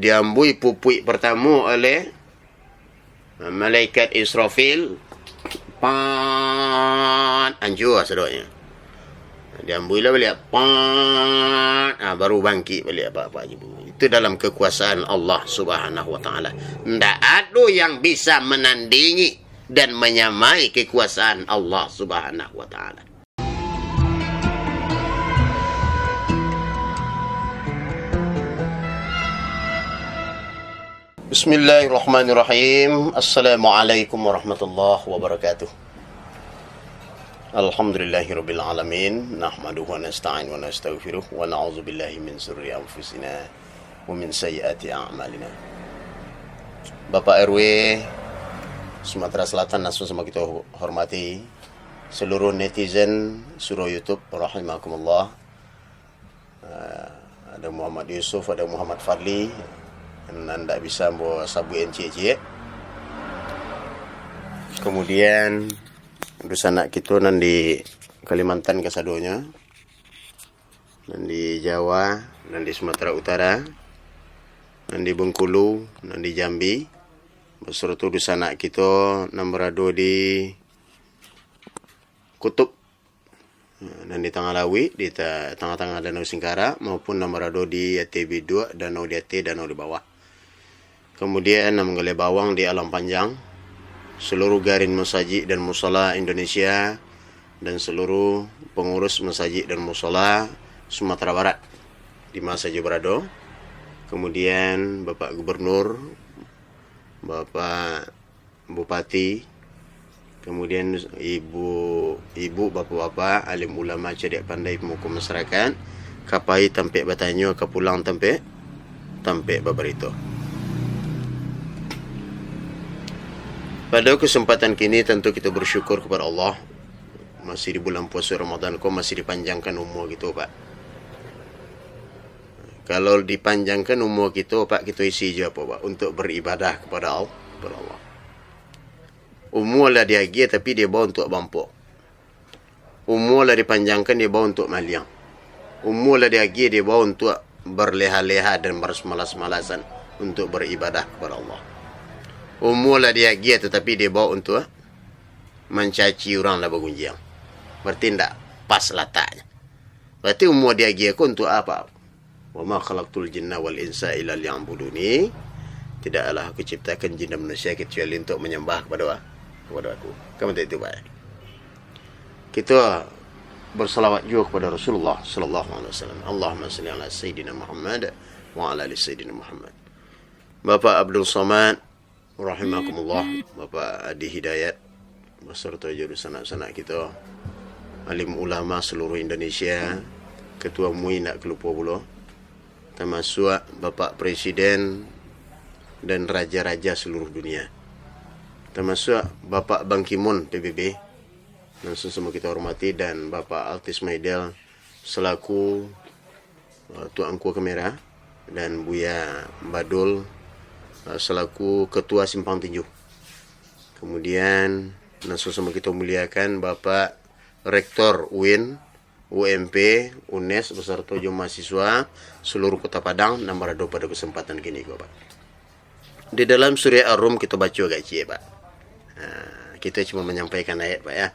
Diambui pupui pertama oleh malaikat Israfil. Pat, anjur sedoknya. Diambui lah balik. Pat, baru bangkit balik apa-apa je. Itu dalam kekuasaan Allah Subhanahu wa taala. Tidak ada yang bisa menandingi dan menyamai kekuasaan Allah Subhanahu wa taala. Bismillahirrahmanirrahim. Assalamualaikum warahmatullahi wabarakatuh. Alhamdulillahirabbil alamin. Nahmaduhu wa nasta'in wa nastaghfiruh wa na'udzu billahi min syururi anfusina wa min sayyiati a'malina. Bapak RW Sumatera Selatan, langsung sama kita hormati seluruh netizen surau YouTube rahimakumullah. Ada Muhammad Yusuf, ada Muhammad Fadli. Anda bisa bawa sabu encik-encik. Kemudian urusan anak kita nan di Kalimantan kasadonya, nan di Jawa, nan di Sumatera Utara, nan di Bengkulu, nan di Jambi. Beserta urusan anak kita nan berada di Kutub, dan di Tangalawi, di tengah-tengah Danau Singkara, maupun nan berada di ATB2, Danau di atas, Danau di bawah. Kemudian Menggele Bawang di Alam Panjang, seluruh garin masjid dan musala Indonesia, dan seluruh pengurus masjid dan musala Sumatera Barat di masa berada. Kemudian Bapak Gubernur, Bapak Bupati, kemudian ibu, bapak-bapak, alim ulama cerdik pandai pemuka masyarakat, kapai tampek batanyo, kapulang tampek babarito. Pada kesempatan kini tentu kita bersyukur kepada Allah, masih di bulan puasa Ramadan kok masih dipanjangkan umur kita, Pak. Kalau dipanjangkan umur kita, Pak, kita isi je apa, Pak, untuk beribadah kepada Allah. Umur lah dia gigi, tapi dia bawa untuk bampuk. Umur lah dipanjangkan, dia bawa untuk maliang. Umur lah dia gigi, dia bawa untuk berleha-leha dan bermalas-malasan untuk beribadah kepada Allah. Umur lah dia gigi, tetapi dia bawa untuk mencaci orang lah bergunjang. Berarti tidak pas letaknya. Berarti umur dia gigi untuk apa? Wa ma khalaqtul jinna wal insa illa liya'buduni. Tidaklah aku ciptakan jin dan manusia kecuali untuk menyembah kepada aku. Kamu tahu itu, Pak? Kita bersalawat juga kepada Rasulullah sallallahu alaihi wasallam. Allahumma shalli ala sayyidina Muhammad wa ala ali sayyidina Muhammad. Bapak Abdul Somad rahimakumullah, Bapak Adi Hidayat beserta jurusan anak-anak kita, alim ulama seluruh Indonesia, Ketua MUI nak kelupa pula, termasuk Bapak Presiden dan raja-raja seluruh dunia, termasuk Bapak Ban Ki-moon PBB, langsung semua kita hormati, dan Bapak Altis Maidel selaku Tuan Angkuh Kamera, dan Buya Badul selaku Ketua Simpang Tinju. Kemudian langsung sama kita muliakan Bapak Rektor UIN, UMP, UNES beserta jumlah mahasiswa seluruh Kota Padang yang berada pada kesempatan kini, Pak. Di dalam surah Ar-Rum kita baca agak cik, Pak. Kita cuma menyampaikan ayat, Pak, ya.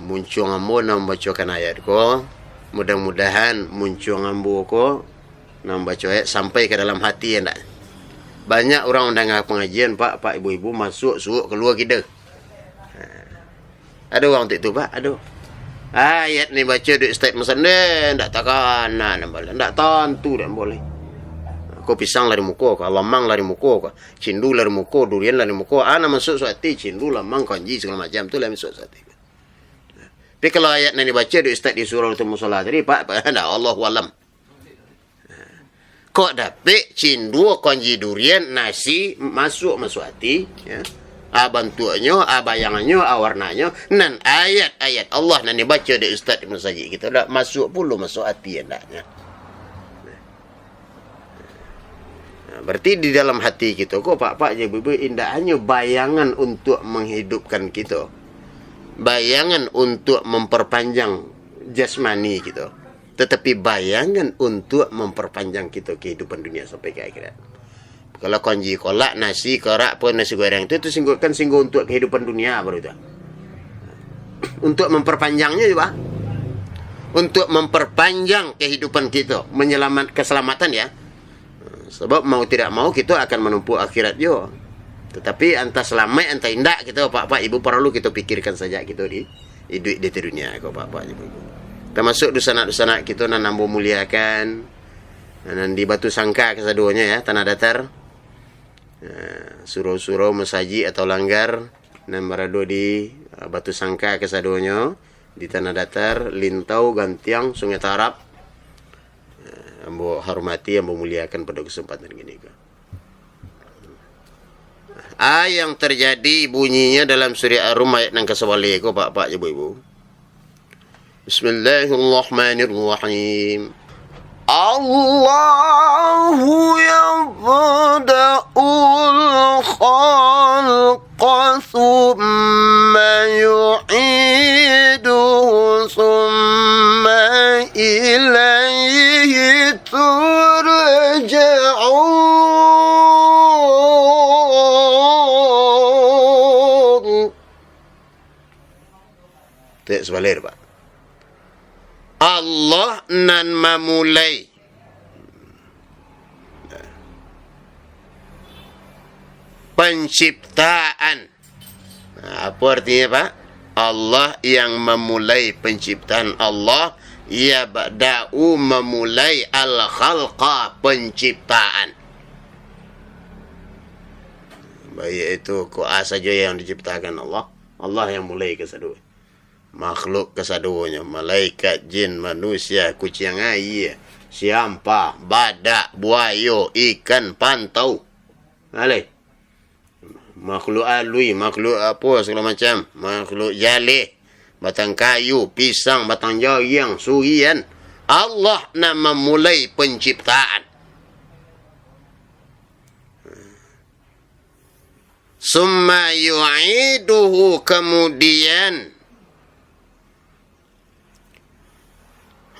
Muncul ambo nak membacakan ayat ko. Mudah-mudahan muncul ambo ko nak membaca ayat sampai ke dalam hati, ya, tak? Banyak orang dengar pengajian, Pak ibu-ibu masuk, suruh keluar kita. Ada orang tu, Pak, ada. Ayat ni baca di Ustaz Masanden, tak takkan, tak tentu tak boleh. Kau pisang lari muka, kau lamang lari muka, kau cindu lari muka, durian lari muka. Ana masuk suati, cindu, lamang, kanji segala macam tu lah masuk suati. Tapi kalau ayat ni baca di Ustaz di surau tu musola tadi, Pak, Allahu alam. Kok dapat cindu, kanji, durian, nasi masuk hati, ya. Bantuannya, bayangannya, warnanya, nan ayat-ayat Allah nan dibaca di Ustaz di masjid kita dah masuk pula masuk hati hendaknya. Berarti di dalam hati kita kok pak je ibu indah hanya bayangan untuk menghidupkan kita. Bayangan untuk memperpanjang jasmani kita. Tetapi bayangan untuk memperpanjang kita kehidupan dunia sampai ke akhirat. Kalau konji kolak, nasi, kerak pun nasi goreng itu singgung untuk kehidupan dunia baru itu. Untuk memperpanjangnya juga. Untuk memperpanjang kehidupan kita, keselamatan ya. Sebab mau tidak mau kita akan menumpuk akhirat juga. Tetapi antara selamat, antara indah kita Bapak Ibu perlu kita pikirkan saja kita di hidup di dunia kau Bapak Ibu. Termasuk dusana-dusana kita nan nambo muliakan, nan di batu sangka kesaduanya ya, tanah datar. Surau-surau masaji atau langgar nan berada di batu sangka kesaduanya di tanah datar, Lintau, Gantiang, Sungai Tarap. Ambo hormati, ambo muliakan pada kesempatan ini. Yang terjadi bunyinya dalam surah Ar-Rum ayat yang ke-11 ko Pak Ibu. Bismillahirrahmanirrahim. Allahu yabda'ul khalqa thumma yu'iduhu thumma ilayhi turja'un. Tak sebalik Pak. Allah nan memulai penciptaan. Apa artinya Pak? Allah yang memulai penciptaan. Allah ya ba'da'u memulai al-khalqa penciptaan. Baik itu ku'a saja yang diciptakan Allah. Allah yang mulai kesadua. Makhluk kesaduanya, malaikat, jin, manusia, kucing air, siampa, badak, buaya, ikan, pantau. Alai. Makhluk alui, makhluk apa segala macam, makhluk jalih, batang kayu, pisang, batang jayang, surian. Allah nak memulai penciptaan. Summa yu'iduhu, kemudian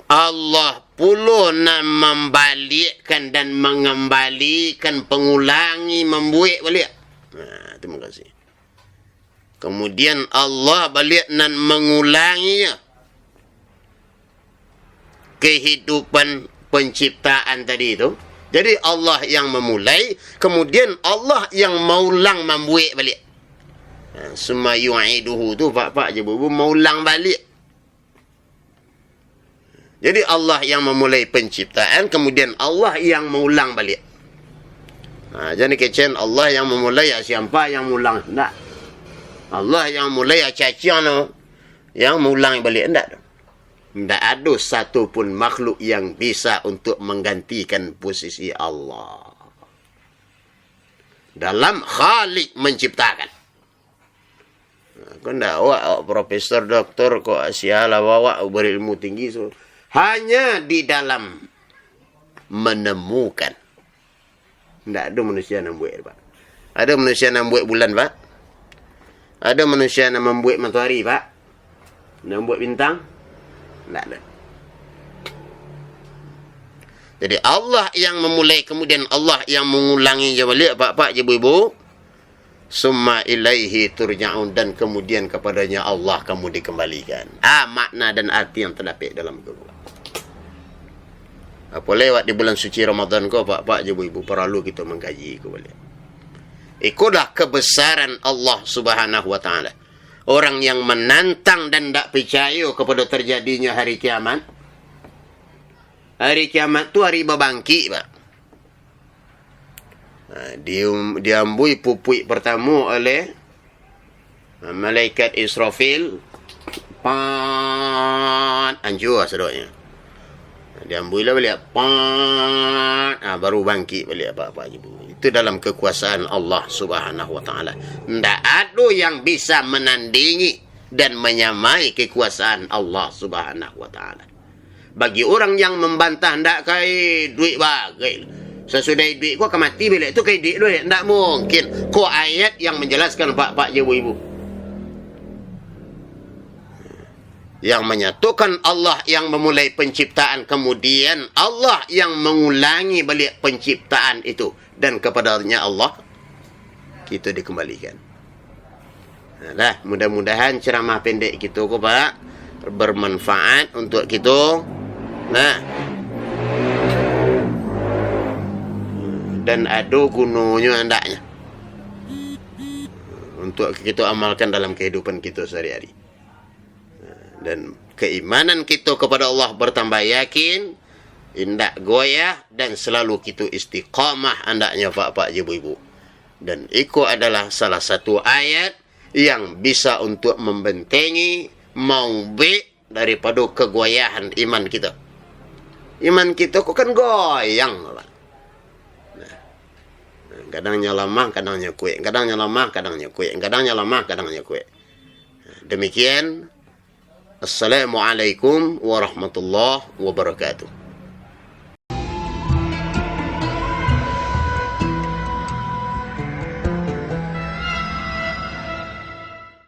Allah pula nak membalikkan dan mengembalikan, pengulangi, membuat balik. Terima kasih. Kemudian Allah balik dan mengulanginya. Kehidupan penciptaan tadi itu. Jadi Allah yang memulai, kemudian Allah yang maulang membuat balik. Summa yu'iduhu tu Pak je bu maulang balik. Jadi Allah yang memulai penciptaan, kemudian Allah yang mengulang balik. Jadi kecen Allah yang memulai, siapa yang mengulang? Tak. Allah yang mulai, cacian yang mengulang balik. Tak. Tak ada satu pun makhluk yang bisa untuk menggantikan posisi Allah. Dalam Khalik menciptakan. Kau tak awak profesor, doktor, kau sialah awak berilmu tinggi. So. Hanya di dalam menemukan. Tidak ada manusia yang membuat, Pak. Ada manusia yang membuat bulan, Pak. Ada manusia yang membuat matahari, Pak. Yang membuat bintang. Tidak ada. Jadi Allah yang memulai, kemudian Allah yang mengulangi je balik, Pak, ibu-ibu. Summa ilaihi turja'un, dan kemudian kepadanya Allah kamu dikembalikan. Makna dan arti yang terdapat dalam Quran. Apa lewat di bulan suci Ramadan kau Pak ibu-ibu perlu kita mengkaji kembali. Itulah kebesaran Allah Subhanahu wa taala. Orang yang menantang dan tak percaya kepada terjadinya hari kiamat. Hari kiamat tu hari berbangkit, Pak. Diambui pupuk pertama oleh malaikat Israfil. Anjur sedoknya. Diambui lah balik. Baru bangkit balik apa-apa ibu. Itu dalam kekuasaan Allah Subhanahu wa taala. Tak ada yang bisa menandingi dan menyamai kekuasaan Allah Subhanahu wa taala. Bagi orang yang membantah ndak kai duit bagai. Sesudah duit kau akan mati bila itu kai duit. Ndak mungkin. Kau ayat yang menjelaskan Pak ibu-ibu. Yang menyatukan Allah yang memulai penciptaan, kemudian Allah yang mengulangi balik penciptaan itu, dan kepadanya Allah kita dikembalikan. Nah, mudah-mudahan ceramah pendek kita ko Pak bermanfaat untuk kita. Nah, dan ada gunanya hendaknya untuk kita amalkan dalam kehidupan kita sehari-hari. Dan keimanan kita kepada Allah bertambah yakin, indak goyah, dan selalu kita istiqamah hendaknya pak-pak ibu-ibu. Dan itu adalah salah satu ayat yang bisa untuk membentengi maubik daripada kegoyahan iman kita. Iman kita kok kan goyang, Pak. Nah, kadangnya lemah, kadangnya kuat. Kadangnya lemah, kadangnya kuat. Kadangnya lemah, kadangnya kuat. Demikian. Assalamualaikum warahmatullahi wabarakatuh.